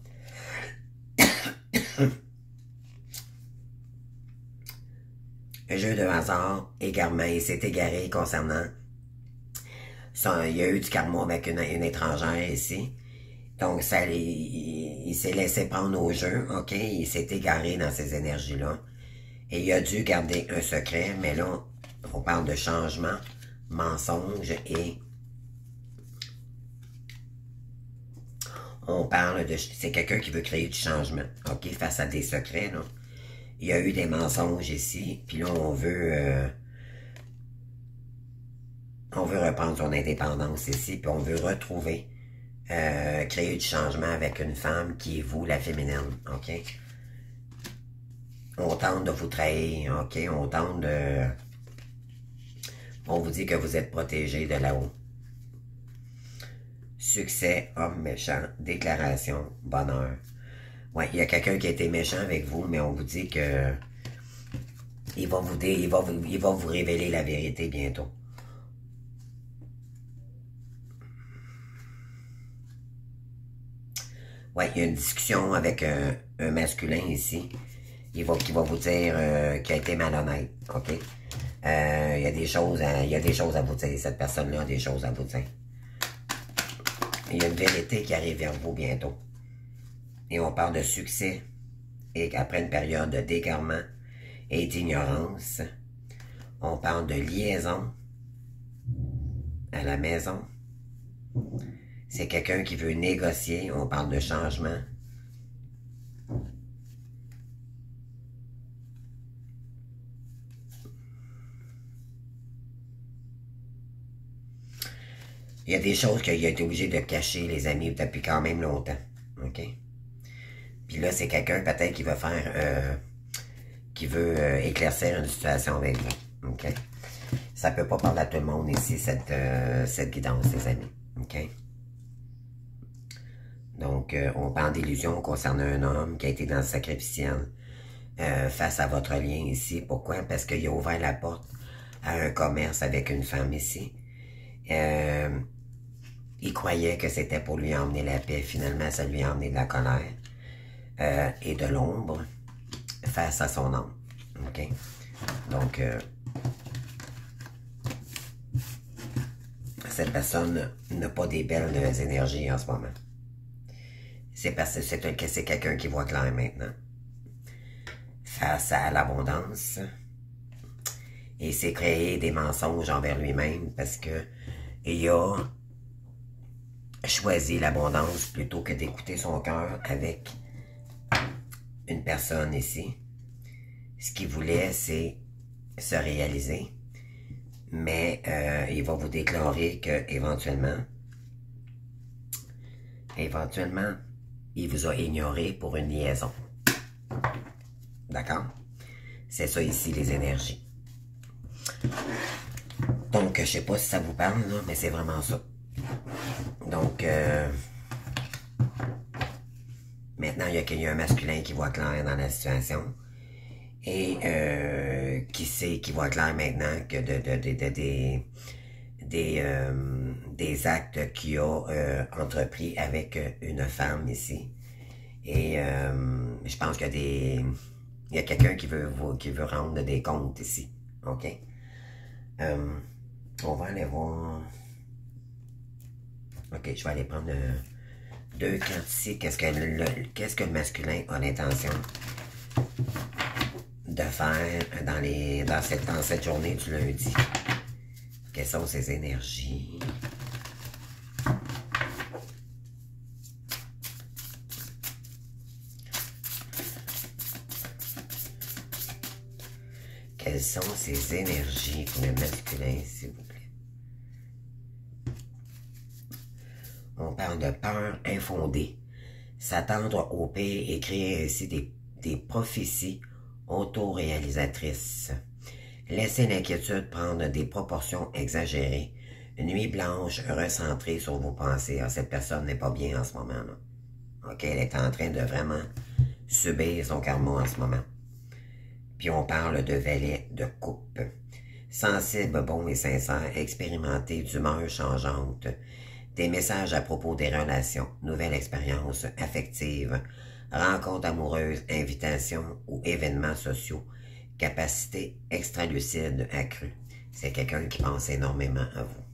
Un jeu de hasard, égarement, il s'est égaré concernant... il y a eu du karma avec une étrangère ici. Donc, ça, il s'est laissé prendre au jeu, OK? Il s'est égaré dans ces énergies-là. Et il a dû garder un secret, mais là, on parle de changement, mensonge et on parle de... C'est quelqu'un qui veut créer du changement, OK? Face à des secrets, là. Il y a eu des mensonges ici, puis là, on veut reprendre son indépendance ici, puis on veut retrouver, créer du changement avec une femme qui est vous, la féminine, OK? On tente de vous trahir, OK? On tente de... On vous dit que vous êtes protégé de là-haut. Succès, homme méchant, déclaration, bonheur. Ouais, il y a quelqu'un qui a été méchant avec vous, mais on vous dit que il va vous révéler la vérité bientôt. Ouais, il y a une discussion avec un masculin ici. Qui va vous dire qu'il a été malhonnête, OK? Il y a des choses à vous dire. Cette personne-là a des choses à vous dire. Il y a une vérité qui arrive vers vous bientôt. Et on parle de succès. Et après une période de d'égarement et d'ignorance, on parle de liaison à la maison. C'est quelqu'un qui veut négocier. On parle de changement. Il y a des choses qu'il a été obligé de cacher, les amis, depuis quand même longtemps. OK? Puis là, c'est quelqu'un peut-être qui veut faire... qui veut éclaircir une situation avec vous. OK? Ça peut pas parler à tout le monde ici, cette guidance, les amis. OK? Donc, on parle d'illusion concernant un homme qui a été dans le sacrificiel face à votre lien ici. Pourquoi? Parce qu'il a ouvert la porte à un commerce avec une femme ici. Il croyait que c'était pour lui emmener la paix. Finalement, ça lui a emmené de la colère et de l'ombre face à son âme. OK? Donc, cette personne n'a pas des belles énergies en ce moment. C'est parce que c'est quelqu'un qui voit clair maintenant. Face à l'abondance. Et s'est créé des mensonges envers lui-même parce que il a choisi l'abondance plutôt que d'écouter son cœur avec une personne ici. Ce qu'il voulait, c'est se réaliser. Mais il va vous déclarer que éventuellement, il vous a ignoré pour une liaison. D'accord? C'est ça ici, les énergies. Donc, je sais pas si ça vous parle, là, mais c'est vraiment ça. Donc, maintenant, il y a un masculin qui voit clair dans la situation. Et qui voit clair maintenant que des actes qu'il a entrepris avec une femme ici. Et je pense qu'il y a quelqu'un qui veut rendre des comptes ici. OK? On va aller voir. OK, je vais aller prendre deux cartes ici. Qu'est-ce que le masculin a l'intention de faire dans cette journée du lundi? Quelles sont ses énergies? Quelles sont ses énergies pour le masculin, s'il vous plaît? On parle de peur infondée, s'attendre au pire et créer ainsi des prophéties autoréalisatrices. Laisser l'inquiétude prendre des proportions exagérées. Une nuit blanche recentrée sur vos pensées. Ah, cette personne n'est pas bien en ce moment, là. OK, elle est en train de vraiment subir son karma en ce moment. Puis on parle de valet de coupe. Sensible, bon et sincère, expérimenté d'humeur changeante. Des messages à propos des relations, nouvelles expériences affectives, rencontres amoureuses, invitations ou événements sociaux, capacité extralucide accrue. C'est quelqu'un qui pense énormément à vous.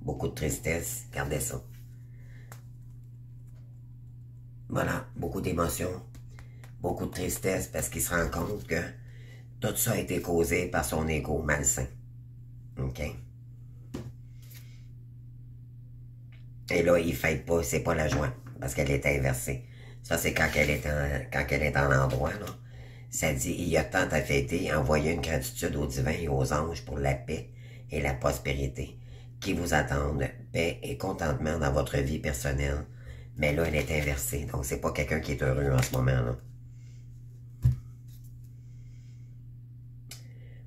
Beaucoup de tristesse, gardez ça. Voilà, beaucoup d'émotions, beaucoup de tristesse parce qu'il se rend compte que tout ça a été causé par son ego malsain. OK? Et là, il ne fête pas, c'est pas la joie, parce qu'elle est inversée. Ça, c'est quand elle est en endroit, là. Ça dit, il y a tant à fêter, envoyez une gratitude aux divins et aux anges pour la paix et la prospérité qui vous attendent, paix et contentement dans votre vie personnelle. Mais là, elle est inversée, donc c'est pas quelqu'un qui est heureux en ce moment-là.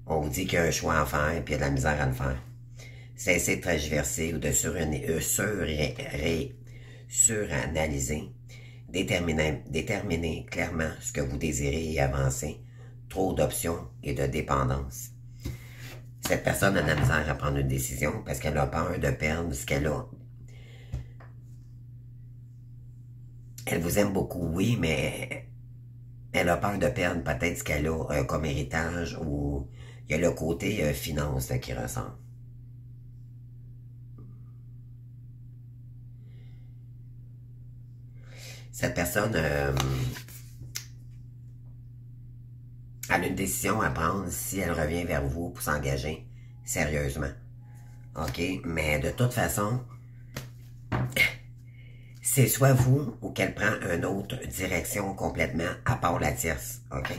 On vous dit qu'il y a un choix à faire et puis il y a de la misère à le faire. Cessez de transverser ou de suranalyser. Déterminez clairement ce que vous désirez et avancez. Trop d'options et de dépendance. Cette personne a de la misère à prendre une décision parce qu'elle a peur de perdre ce qu'elle a. Elle vous aime beaucoup, oui, mais elle a peur de perdre peut-être ce qu'elle a comme héritage ou il y a le côté finance là, qui ressort. Cette personne elle a une décision à prendre si elle revient vers vous pour s'engager sérieusement. OK? Mais de toute façon, c'est soit vous ou qu'elle prend une autre direction complètement à part la tierce. OK?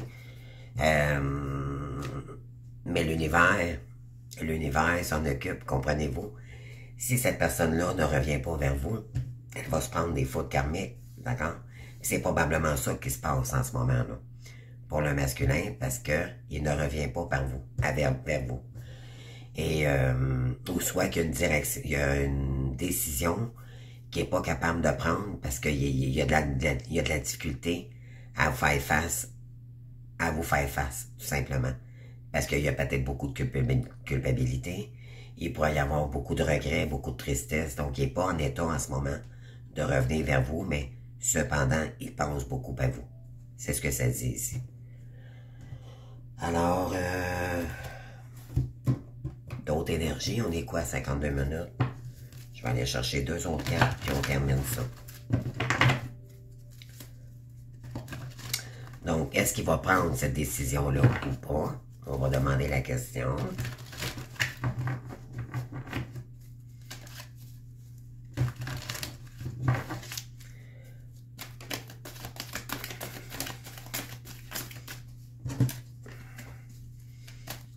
Mais l'univers s'en occupe, comprenez-vous? Si cette personne-là ne revient pas vers vous, elle va se prendre des fautes karmiques, d'accord? C'est probablement ça qui se passe en ce moment-là pour le masculin parce qu'il ne revient pas vers vous. Et ou soit qu'il y a une direction, il y a une décision qu'il n'est pas capable de prendre parce qu'il y a de la difficulté à vous faire face, tout simplement. Parce qu'il y a peut-être beaucoup de culpabilité. Il pourrait y avoir beaucoup de regrets, beaucoup de tristesse. Donc, il n'est pas en état en ce moment de revenir vers vous, mais cependant, il pense beaucoup à vous. C'est ce que ça dit ici. Alors, d'autres énergies, on est quoi, 52 minutes? Je vais aller chercher 2 autres cartes, puis on termine ça. Donc, est-ce qu'il va prendre cette décision-là ou pas? On va demander la question.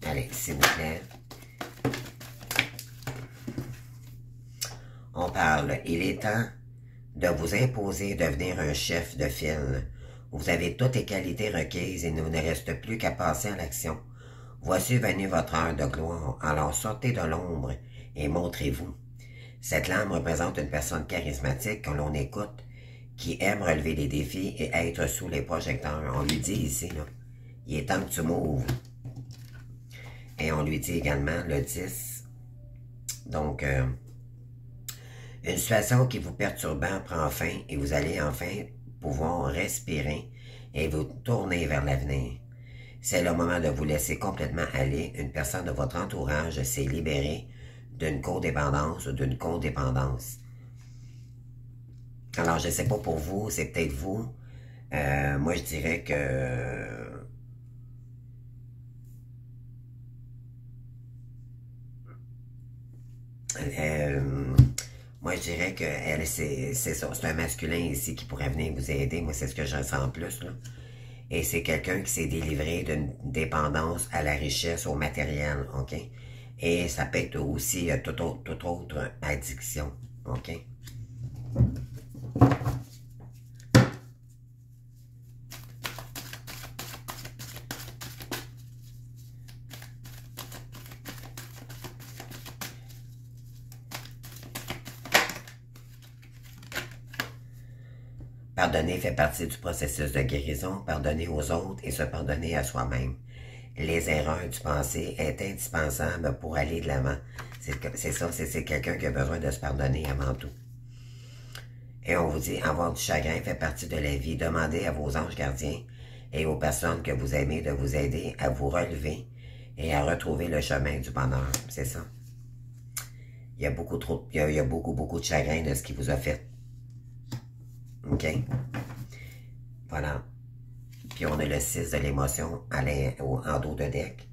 Allez, s'il vous plaît. On parle. Il est temps de vous imposer de devenir un chef de file. Vous avez toutes les qualités requises et il ne vous reste plus qu'à passer à l'action. Voici venu votre heure de gloire. Alors sortez de l'ombre et montrez-vous. Cette lame représente une personne charismatique que l'on écoute, qui aime relever les défis et être sous les projecteurs. On lui dit ici, là, il est temps que tu m'ouvres. Et on lui dit également le 10. Donc, une situation qui vous perturbant prend fin et vous allez enfin pouvoir respirer et vous tourner vers l'avenir. C'est le moment de vous laisser complètement aller. Une personne de votre entourage s'est libérée d'une codépendance ou d'une codépendance. Alors, je ne sais pas pour vous, c'est peut-être vous. Moi, je dirais que... moi, je dirais que elle, c'est ça. C'est un masculin ici qui pourrait venir vous aider. Moi, c'est ce que je ressens en plus, là. Et c'est quelqu'un qui s'est délivré d'une dépendance à la richesse, au matériel, OK? Et ça peut être aussi toute autre addiction, OK? Pardonner fait partie du processus de guérison, pardonner aux autres et se pardonner à soi-même. Les erreurs du passé est indispensable pour aller de l'avant. C'est ça, c'est quelqu'un qui a besoin de se pardonner avant tout. Et on vous dit, avoir du chagrin fait partie de la vie. Demandez à vos anges gardiens et aux personnes que vous aimez de vous aider à vous relever et à retrouver le chemin du bonheur. C'est ça. Il y a beaucoup de chagrin de ce qui vous a fait. OK? Voilà. Puis on a le 6 de l'émotion en dos de deck.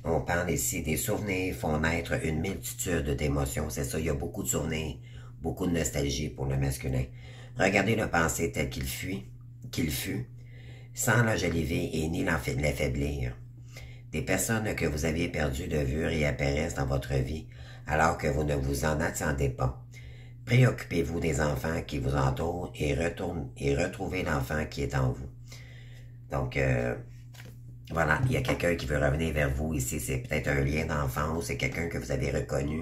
On parle ici des souvenirs font naître une multitude d'émotions. C'est ça, il y a beaucoup de souvenirs, beaucoup de nostalgie pour le masculin. Regardez le passé tel qu'il fut, sans la jolie vie et ni l'affaiblir. Des personnes que vous aviez perdues de vue réapparaissent dans votre vie alors que vous ne vous en attendez pas. Préoccupez-vous des enfants qui vous entourent et retrouvez l'enfant qui est en vous. Donc, voilà, il y a quelqu'un qui veut revenir vers vous ici. C'est peut-être un lien d'enfance, c'est quelqu'un que vous avez reconnu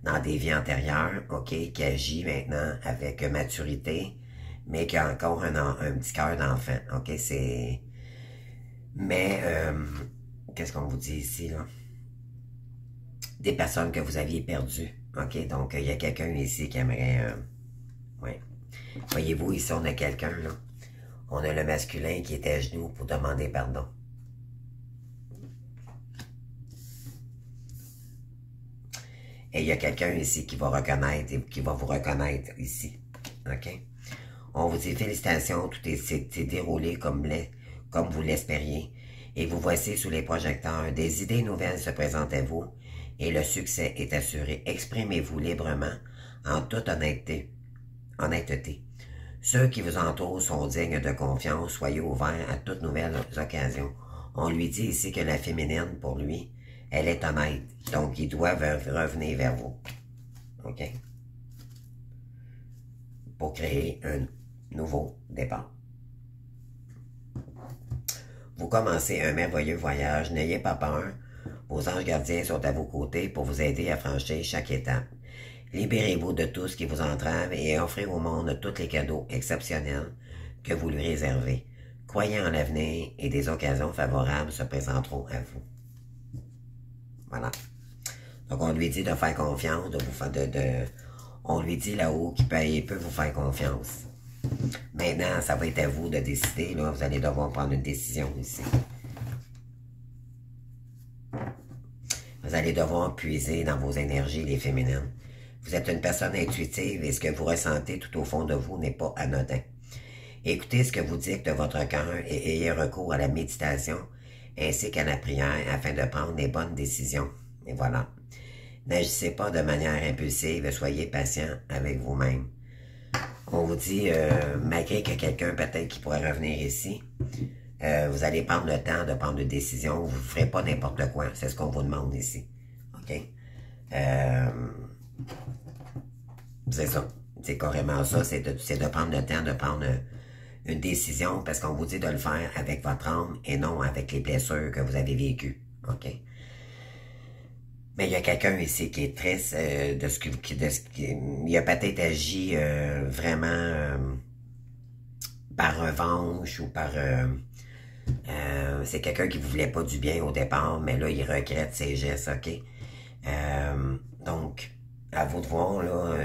dans des vies antérieures, ok, qui agit maintenant avec maturité, mais qui a encore un petit cœur d'enfant, ok, c'est... Mais, qu'est-ce qu'on vous dit ici, là? Des personnes que vous aviez perdues, ok, donc il y a quelqu'un ici qui aimerait... ouais. Voyez-vous, ici, on a quelqu'un, là. On a le masculin qui est à genoux pour demander pardon. Et il y a quelqu'un ici qui va reconnaître, qui va vous reconnaître ici. OK? On vous dit félicitations, tout s'est déroulé comme vous l'espériez. Et vous voici sous les projecteurs. Des idées nouvelles se présentent à vous et le succès est assuré. Exprimez-vous librement en toute honnêteté. Ceux qui vous entourent sont dignes de confiance. Soyez ouverts à toutes nouvelles occasions. On lui dit ici que la féminine, pour lui, elle est honnête. Donc, ils doivent revenir vers vous. OK? Pour créer un nouveau départ. Vous commencez un merveilleux voyage. N'ayez pas peur. Vos anges gardiens sont à vos côtés pour vous aider à franchir chaque étape. Libérez-vous de tout ce qui vous entrave et offrez au monde tous les cadeaux exceptionnels que vous lui réservez. Croyez en l'avenir et des occasions favorables se présenteront à vous. Voilà. Donc, on lui dit de faire confiance, on lui dit là-haut qu'il peut vous faire confiance. Maintenant, ça va être à vous de décider. Là, vous allez devoir prendre une décision ici. Vous allez devoir puiser dans vos énergies, les féminines. Vous êtes une personne intuitive et ce que vous ressentez tout au fond de vous n'est pas anodin. Écoutez ce que vous dites de votre cœur et ayez recours à la méditation ainsi qu'à la prière afin de prendre les bonnes décisions. Et voilà. N'agissez pas de manière impulsive, soyez patient avec vous-même. On vous dit, malgré que quelqu'un peut-être qui pourrait revenir ici, vous allez prendre le temps de prendre une décision, vous ne ferez pas n'importe quoi, c'est ce qu'on vous demande ici. OK? C'est ça. C'est carrément ça, c'est de prendre le temps de prendre une décision parce qu'on vous dit de le faire avec votre âme et non avec les blessures que vous avez vécues. OK? Mais il y a quelqu'un ici qui est triste il a peut-être agi vraiment par revanche ou par... c'est quelqu'un qui ne vous voulait pas du bien au départ, mais là, il regrette ses gestes, OK? Donc, à vous de voir, là,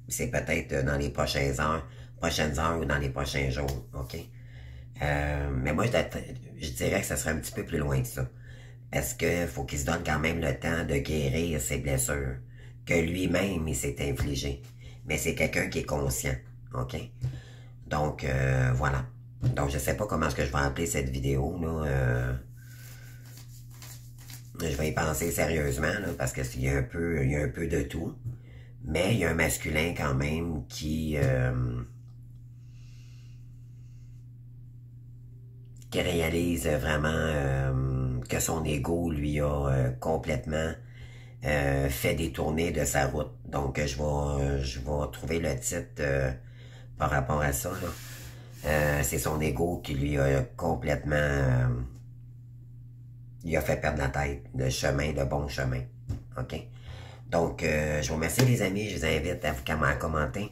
c'est peut-être dans les prochaines heures ou dans les prochains jours, OK? Mais moi, je dirais que ça serait un petit peu plus loin que ça. Parce qu'il faut qu'il se donne quand même le temps de guérir ses blessures que lui-même, il s'est infligé. Mais c'est quelqu'un qui est conscient, OK? Donc, voilà. Donc, je sais pas comment est-ce que je vais appeler cette vidéo, là. Je vais y penser sérieusement, là, parce qu'il y a un peu de tout. Mais il y a un masculin quand même qui réalise vraiment que son ego lui a complètement fait détourner de sa route. Donc, je vais trouver le titre par rapport à ça, là. C'est son ego qui lui a complètement... il a fait perdre la tête, le bon chemin. OK? Donc, je vous remercie les amis, je vous invite à vous commenter.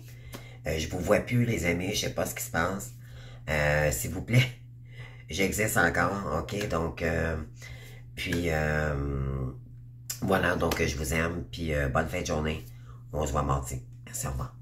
Je vous vois plus les amis, je sais pas ce qui se passe. S'il vous plaît, j'existe encore, OK? Donc, puis, voilà, donc je vous aime, puis bonne fin de journée. On se voit mardi. Merci, au revoir.